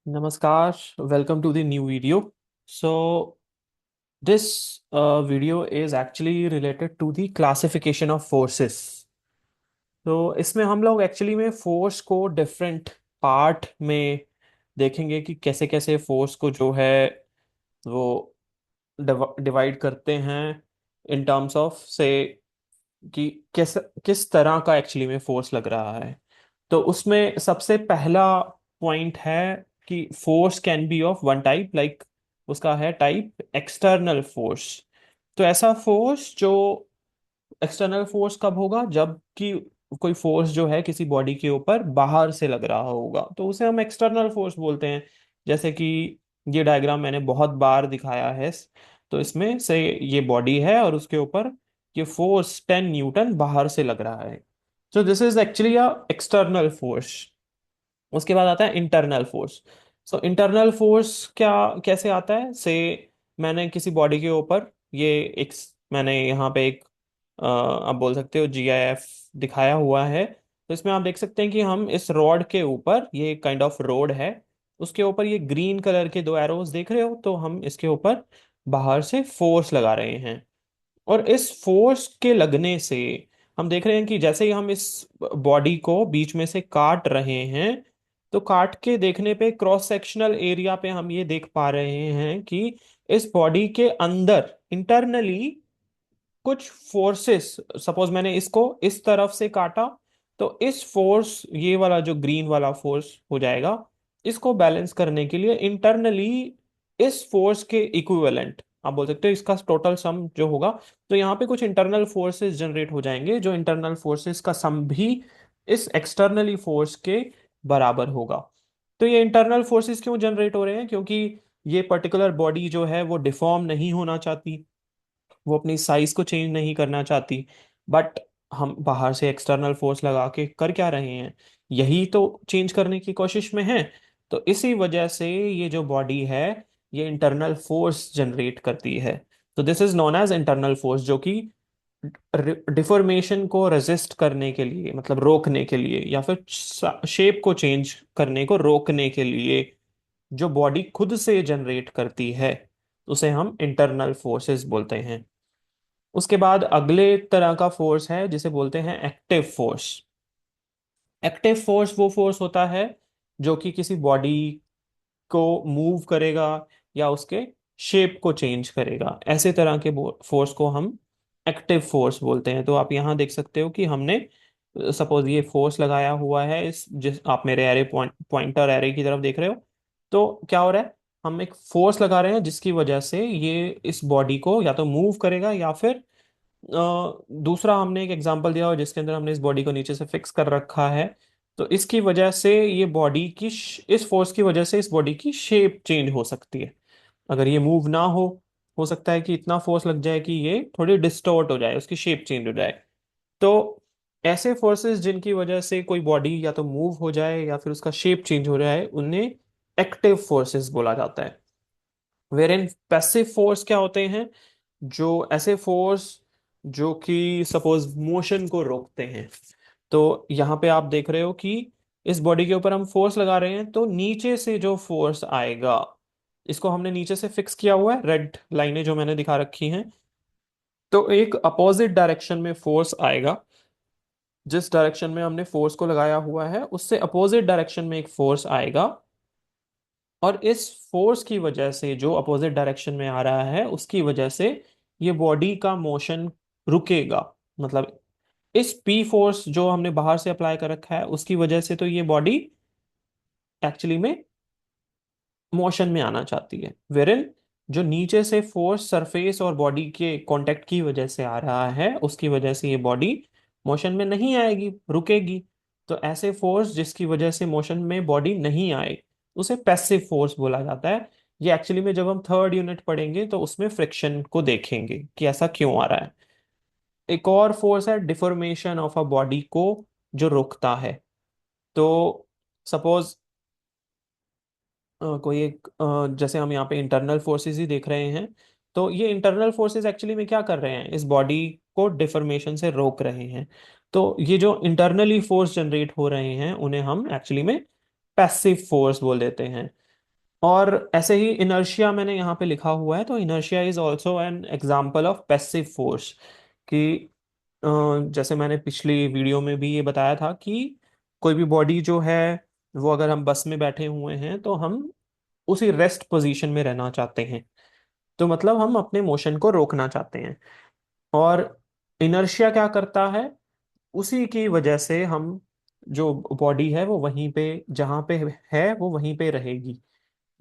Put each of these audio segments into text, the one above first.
Namaskar, welcome to the new video. So, this video is actually related to the classification of forces. तो इसमें हम लोग actually में force को different part में देखेंगे कि कैसे कैसे फोर्स को जो है वो डिवाइड करते हैं इन टर्म्स ऑफ से कि किस तरह का एक्चुअली में फोर्स लग रहा है। तो उसमें सबसे पहला पॉइंट है कि force can be of one type, like उसका है टाइप एक्सटर्नल फोर्स। तो ऐसा फोर्स जो एक्सटर्नल फोर्स कब होगा, जब कि कोई फोर्स जो है किसी बॉडी के ऊपर बाहर से लग रहा होगा तो उसे हम एक्सटर्नल फोर्स बोलते हैं। जैसे कि ये डायग्राम मैंने बहुत बार दिखाया है। तो इसमें से ये बॉडी है और उसके ऊपर ये फोर्स 10 न्यूटन बाहर से लग रहा है। So this is actually a external force. उसके बाद आता है internal force. So internal force क्या कैसे आता है से मैंने किसी बॉडी के ऊपर ये एक मैंने यहाँ पे एक आप बोल सकते हो GIF दिखाया हुआ है। तो इसमें आप देख सकते हैं कि हम इस रॉड के ऊपर, ये काइंड ऑफ रोड है, उसके ऊपर ये ग्रीन कलर के दो एरोज देख रहे हो, तो हम इसके ऊपर बाहर से फोर्स लगा रहे हैं। और इस फोर्स के लगने से हम देख रहे हैं कि जैसे ही हम इस बॉडी को बीच में से काट रहे हैं, तो काट के देखने पे क्रॉस सेक्शनल एरिया पे हम ये देख पा रहे हैं कि इस बॉडी के अंदर इंटरनली कुछ फोर्सेस, सपोज मैंने इसको इस तरफ से काटा, तो इस फोर्स, ये वाला जो ग्रीन वाला फोर्स हो जाएगा, इसको बैलेंस करने के लिए इंटरनली इस फोर्स के इक्विवेलेंट आप बोल सकते हो इसका टोटल सम जो होगा। तो यहाँ पे कुछ इंटरनल फोर्सेस जनरेट हो जाएंगे, जो इंटरनल फोर्सेस का सम भी इस एक्सटर्नली फोर्स के बराबर होगा। तो ये इंटरनल फोर्सेस क्यों जनरेट हो रहे हैं? क्योंकि ये पर्टिकुलर बॉडी जो है वो डिफॉर्म नहीं होना चाहती, वो अपनी साइज को चेंज नहीं करना चाहती। बट हम बाहर से एक्सटर्नल फोर्स लगा के कर क्या रहे हैं? यही तो चेंज करने की कोशिश में है। तो इसी वजह से ये जो बॉडी है ये इंटरनल फोर्स जनरेट करती है। तो this is known as internal force, जो कि डिफॉर्मेशन को रेजिस्ट करने के लिए, मतलब रोकने के लिए, या फिर शेप को चेंज करने को रोकने के लिए जो बॉडी खुद से जनरेट करती है, उसे हम इंटरनल फोर्सेस बोलते हैं। उसके बाद अगले तरह का फोर्स है जिसे बोलते हैं एक्टिव फोर्स। एक्टिव फोर्स वो फोर्स होता है जो कि किसी बॉडी को मूव करेगा या उसके शेप को चेंज करेगा। ऐसे तरह के फोर्स को हम एक्टिव फोर्स बोलते हैं। तो आप यहाँ देख सकते हो कि हमने सपोज ये फोर्स लगाया हुआ है, इस जिस आप मेरे एरे पॉइंटर एरे की तरफ देख रहे हो, तो क्या हो रहा है, हम एक फोर्स लगा रहे हैं जिसकी वजह से ये इस बॉडी को या तो मूव करेगा या फिर दूसरा हमने एक एग्जांपल दिया हो जिसके अंदर हमने इस बॉडी को नीचे से फिक्स कर रखा है। तो इसकी वजह से ये बॉडी की इस फोर्स की वजह से इस बॉडी की शेप चेंज हो सकती है। अगर ये मूव ना हो सकता है कि इतना फोर्स लग जाए कि ये थोड़ी डिस्टॉर्ट हो जाए, उसकी शेप चेंज हो जाए। तो ऐसे फोर्सेस जिनकी वजह से कोई बॉडी या तो मूव हो जाए या फिर उसका शेप चेंज हो जाए, उन्हें एक्टिव फोर्सेस बोला जाता है। वेर इन पैसिव फोर्स क्या होते हैं? जो ऐसे फोर्स जो कि सपोज मोशन को रोकते हैं। तो यहाँ पे आप देख रहे हो कि इस बॉडी के ऊपर हम फोर्स लगा रहे हैं, तो नीचे से जो फोर्स आएगा, इसको हमने नीचे से फिक्स किया हुआ है, रेड लाइनें जो मैंने दिखा रखी हैं। तो एक अपोजिट डायरेक्शन में फोर्स आएगा, जिस डायरेक्शन में हमने फोर्स को लगाया हुआ है उससे अपोजिट डायरेक्शन में एक फोर्स आएगा। और इस फोर्स की वजह से, जो अपोजिट डायरेक्शन में आ रहा है उसकी वजह से, ये बॉडी का मोशन रुकेगा। मतलब इस पी फोर्स जो हमने बाहर से अप्लाई कर रखा है उसकी वजह से तो ये बॉडी एक्चुअली में मोशन में आना चाहती है। वेरिन जो नीचे से फोर्स सरफेस और बॉडी के कांटेक्ट की वजह से आ रहा है, उसकी वजह से ये बॉडी मोशन में नहीं आएगी, रुकेगी। तो ऐसे फोर्स जिसकी वजह से मोशन में बॉडी नहीं आए, उसे पैसिव फोर्स बोला जाता है। ये एक्चुअली में जब हम थर्ड यूनिट पढ़ेंगे तो उसमें फ्रिक्शन को देखेंगे कि ऐसा क्यों आ रहा है। एक और फोर्स है डिफॉर्मेशन ऑफ अ बॉडी को, जो रोकता है। तो सपोज कोई एक जैसे हम यहाँ पे इंटरनल फोर्सेस ही देख रहे हैं, तो ये इंटरनल फोर्सेस एक्चुअली में क्या कर रहे हैं, इस बॉडी को डिफॉर्मेशन से रोक रहे हैं। तो ये जो इंटरनली फोर्स जनरेट हो रहे हैं उन्हें हम एक्चुअली में पैसिव फोर्स बोल देते हैं। और ऐसे ही इनर्शिया मैंने यहाँ पे लिखा हुआ है, तो inertia is also an example of passive force. कि जैसे मैंने पिछली वीडियो में भी ये बताया था कि कोई भी बॉडी जो है, वो अगर हम बस में बैठे हुए हैं तो हम उसी रेस्ट पोजीशन में रहना चाहते हैं। तो मतलब हम अपने मोशन को रोकना चाहते हैं। और इनर्शिया क्या करता है, उसी की वजह से हम, जो बॉडी है वो वहीं पे, जहाँ पे है वो वहीं पे रहेगी।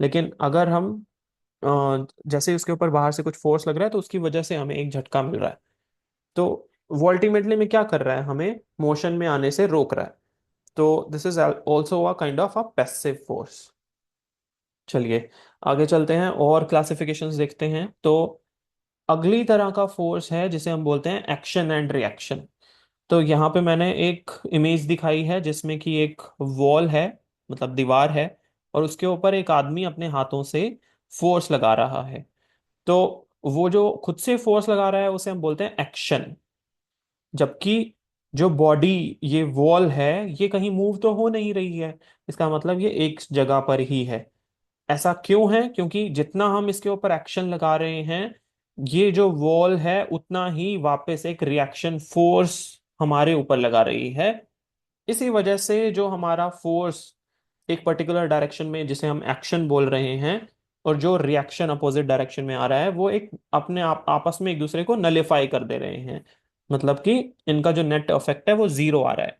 लेकिन अगर हम जैसे उसके ऊपर बाहर से कुछ फोर्स लग रहा है तो उसकी वजह से हमें एक झटका मिल रहा है। तो वो अल्टीमेटली में क्या कर रहा है, हमें मोशन में आने से रोक रहा है। तो this is also a kind of a passive force. चलिए आगे चलते हैं और क्लासिफिकेशंस देखते हैं। तो अगली तरह का फोर्स है जिसे हम बोलते हैं एक्शन एंड रिएक्शन। तो यहाँ पे मैंने एक इमेज दिखाई है जिसमें कि एक वॉल है, मतलब दीवार है, और उसके ऊपर एक आदमी अपने हाथों से फोर्स लगा रहा है। तो वो जो खुद से फोर्स लगा रहा है उसे हम बोलते हैं एक्शन। जबकि जो बॉडी, ये वॉल है, ये कहीं मूव तो हो नहीं रही है, इसका मतलब ये एक जगह पर ही है। ऐसा क्यों है? क्योंकि जितना हम इसके ऊपर एक्शन लगा रहे हैं, ये जो वॉल है उतना ही वापस एक रिएक्शन फोर्स हमारे ऊपर लगा रही है। इसी वजह से जो हमारा फोर्स एक पर्टिकुलर डायरेक्शन में, जिसे हम एक्शन बोल रहे हैं, और जो रिएक्शन अपोजिट डायरेक्शन में आ रहा है, वो एक अपने आप आपस में एक दूसरे को नलिफाई कर दे रहे हैं। मतलब कि इनका जो नेट इफेक्ट है वो जीरो आ रहा है।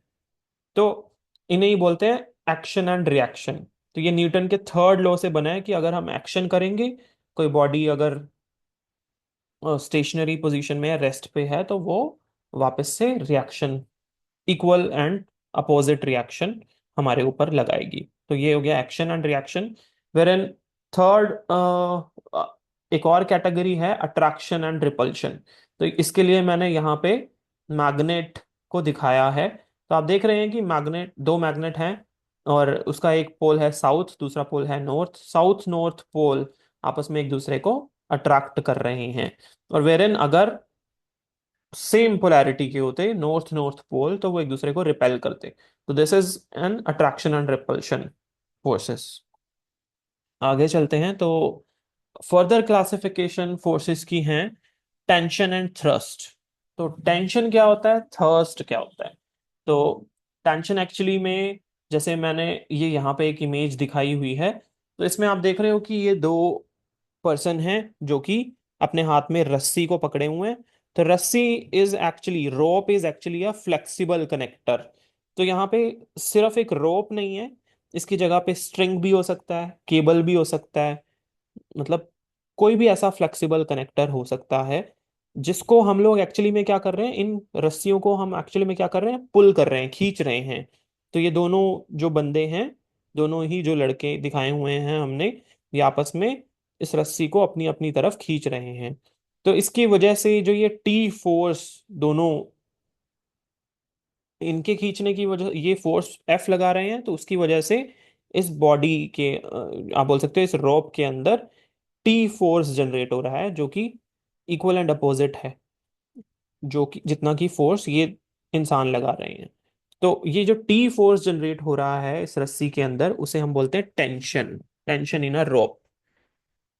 तो इन्हें ही बोलते हैं एक्शन एंड रिएक्शन। तो ये न्यूटन के थर्ड लॉ से बना है कि अगर हम एक्शन करेंगे, कोई बॉडी अगर स्टेशनरी पोजीशन में है, रेस्ट पे है, तो वो वापस से reaction, equal and opposite reaction हमारे ऊपर लगाएगी। तो ये हो गया action and reaction. Where an third, एक और कैटेगरी है अट्रैक्शन एंड रिपल्शन। तो इसके लिए मैंने यहाँ पे मैग्नेट को दिखाया है। तो आप देख रहे हैं कि मैग्नेट, दो मैग्नेट हैं, और उसका एक पोल है साउथ, दूसरा पोल है नॉर्थ। साउथ नॉर्थ पोल आपस में एक दूसरे को अट्रैक्ट कर रहे हैं। और वेरन अगर सेम पोलैरिटी के होते, नॉर्थ नॉर्थ पोल, तो वो एक दूसरे को रिपेल करते। तो this is an attraction and repulsion forces. आगे चलते हैं। तो फर्दर क्लासिफिकेशन फोर्सेस की हैं टेंशन एंड थ्रस्ट। तो टेंशन क्या होता है, थर्स्ट क्या होता है? तो टेंशन एक्चुअली में, जैसे मैंने ये यहाँ पे एक इमेज दिखाई हुई है, तो इसमें आप देख रहे हो कि ये दो पर्सन हैं जो कि अपने हाथ में रस्सी को पकड़े हुए हैं। तो रस्सी is actually, rope is actually a flexible connector. तो यहाँ पे सिर्फ एक रोप नहीं है, इसकी जगह पे स्ट्रिंग भी हो सकता है, केबल भी हो सकता है। मतलब कोई भी ऐसा फ्लेक्सिबल कनेक्टर हो सकता है जिसको हम लोग एक्चुअली में क्या कर रहे हैं, इन रस्सियों को हम एक्चुअली में क्या कर रहे हैं, पुल कर रहे हैं, खींच रहे हैं। तो ये दोनों जो बंदे हैं, दोनों ही जो लड़के दिखाए हुए हैं हमने, ये आपस में इस रस्सी को अपनी अपनी तरफ खींच रहे हैं। तो इसकी वजह से जो ये टी फोर्स, दोनों इनके खींचने की वजह, ये फोर्स एफ लगा रहे हैं, तो उसकी वजह से इस बॉडी के, आप बोल सकते हो इस रोप के अंदर टी फोर्स जनरेट हो रहा है, जो कि इक्वल एंड अपोजिट है, जो कि जितना की फोर्स ये इंसान लगा रहे हैं। तो ये जो टी फोर्स जनरेट हो रहा है इस रस्सी के अंदर, उसे हम बोलते हैं टेंशन। टेंशन इन अ रोप।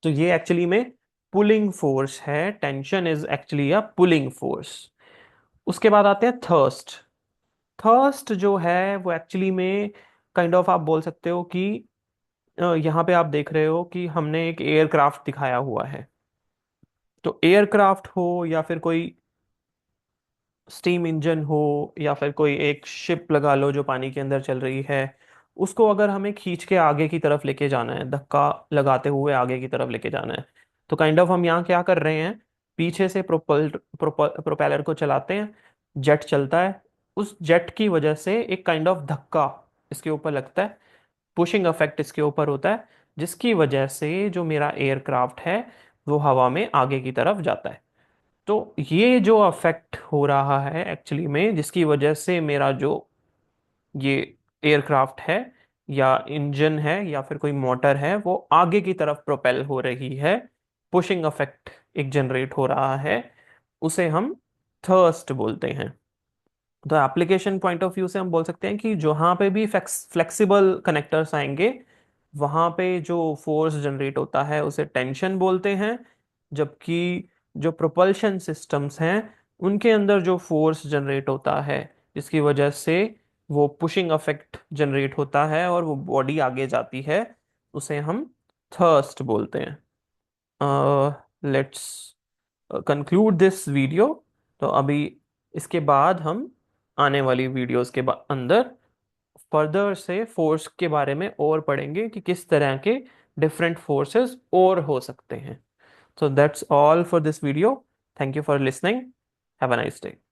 तो ये एक्चुअली में पुलिंग फोर्स है। Tension is actually a pulling force. उसके बाद आते हैं थर्स्ट। थर्स्ट जो है वो एक्चुअली में काइंड ऑफ, आप बोल सकते हो कि यहाँ पे आप देख रहे हो कि हमने एक एयरक्राफ्ट दिखाया हुआ है। तो एयरक्राफ्ट हो या फिर कोई स्टीम इंजन हो, या फिर कोई एक शिप लगा लो जो पानी के अंदर चल रही है, उसको अगर हमें खींच के आगे की तरफ लेके जाना है, धक्का लगाते हुए आगे की तरफ लेके जाना है, तो काइंड ऑफ हम यहाँ क्या कर रहे हैं, पीछे से प्रोपेलर को चलाते हैं, जेट चलता है, उस जेट की वजह से एक काइंड ऑफ धक्का इसके ऊपर लगता है, पुशिंग इफेक्ट इसके ऊपर होता है, जिसकी वजह से जो मेरा एयरक्राफ्ट है वो हवा में आगे की तरफ जाता है। तो ये जो अफेक्ट हो रहा है एक्चुअली में, जिसकी वजह से मेरा जो ये एयरक्राफ्ट है, या इंजन है, या फिर कोई मोटर है, वो आगे की तरफ प्रोपेल हो रही है, पुशिंग अफेक्ट एक जनरेट हो रहा है, उसे हम थर्स्ट बोलते हैं। तो एप्लीकेशन पॉइंट ऑफ व्यू से हम बोल सकते हैं कि जहाँ पे भी फ्लेक्सिबल कनेक्टर्स आएंगे, वहाँ पे जो फोर्स जनरेट होता है उसे टेंशन बोलते हैं। जबकि जो प्रोपल्शन सिस्टम्स हैं उनके अंदर जो फोर्स जनरेट होता है जिसकी वजह से वो पुशिंग अफेक्ट जनरेट होता है और वो बॉडी आगे जाती है, उसे हम थर्स्ट बोलते हैं। Let's conclude this video. तो अभी इसके बाद हम आने वाली वीडियोस के अंदर फर्दर से फोर्स के बारे में और पढ़ेंगे कि किस तरह के डिफरेंट फोर्सेस और हो सकते हैं। So that's all for this video. Thank you for listening. Have a nice day.